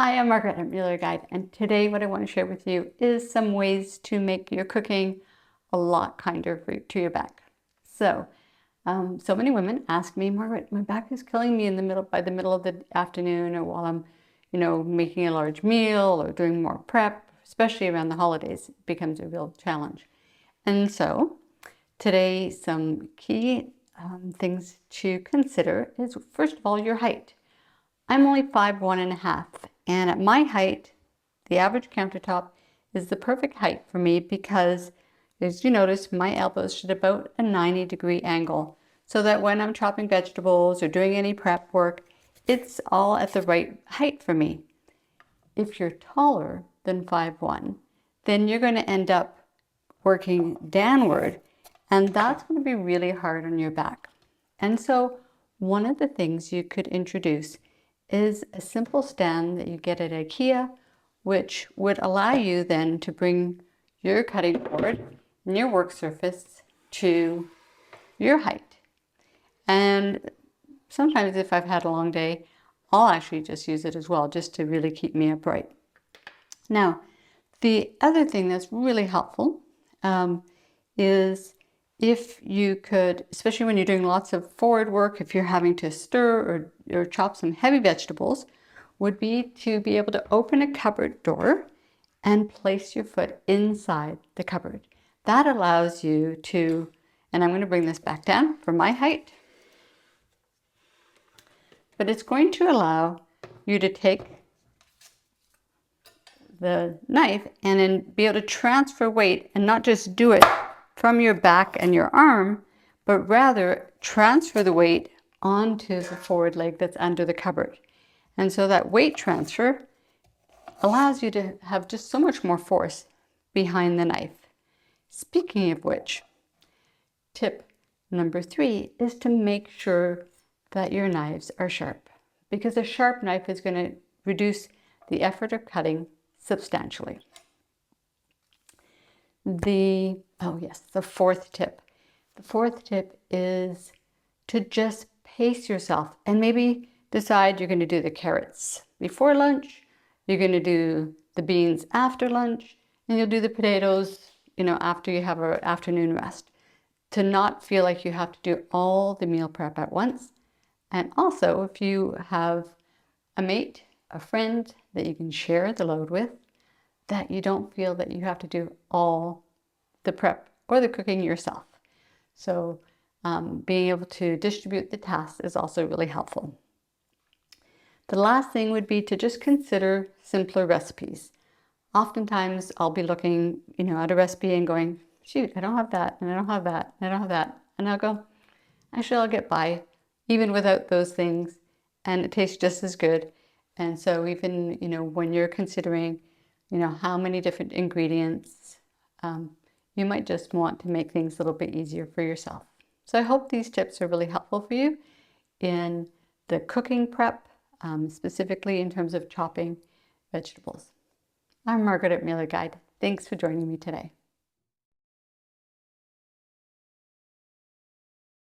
Hi, I'm Margaret at Mueller Guide, and today what I want to share with you is some ways to make your cooking a lot kinder to your back. So many women ask me, Margaret, my back is killing me by the middle of the afternoon, or while I'm, making a large meal or doing more prep, especially around the holidays, it becomes a real challenge. And so today, some key things to consider is, first of all, your height. I'm only 5'1½", and at my height, the average countertop is the perfect height for me because, as you notice, my elbows should about a 90-degree angle so that when I'm chopping vegetables or doing any prep work, it's all at the right height for me. If you're taller than 5'1", then you're going to end up working downward, and that's going to be really hard on your back. And so one of the things you could introduce is a simple stand that you get at IKEA, which would allow you then to bring your cutting board and your work surface to your height. And sometimes if I've had a long day, I'll actually just use it as well, just to really keep me upright. Now, the other thing that's really helpful is if you could, especially when you're doing lots of forward work, if you're having to stir or chop some heavy vegetables, would be to be able to open a cupboard door and place your foot inside the cupboard. That allows you to, and I'm going to bring this back down for my height, but it's going to allow you to take the knife and then be able to transfer weight and not just do it from your back and your arm, but rather transfer the weight onto the forward leg that's under the cupboard. And so that weight transfer allows you to have just so much more force behind the knife. Speaking of which, tip number 3 is to make sure that your knives are sharp, because a sharp knife is going to reduce the effort of cutting substantially. The fourth tip. The fourth tip is to just pace yourself and maybe decide you're going to do the carrots before lunch, you're going to do the beans after lunch, and you'll do the potatoes, after you have an afternoon rest. To not feel like you have to do all the meal prep at once. And also, if you have a mate, a friend that you can share the load with, that you don't feel that you have to do all the prep or the cooking yourself. So being able to distribute the tasks is also really helpful. The last thing would be to just consider simpler recipes. Oftentimes I'll be looking, at a recipe and going, shoot, I don't have that, and I don't have that, and I don't have that. And I'll go, actually, I'll get by even without those things, and it tastes just as good. And so even, when you're considering, how many different ingredients, you might just want to make things a little bit easier for yourself. So I hope these tips are really helpful for you in the cooking prep, specifically in terms of chopping vegetables. I'm Margaret at Mueller Guide. Thanks for joining me today.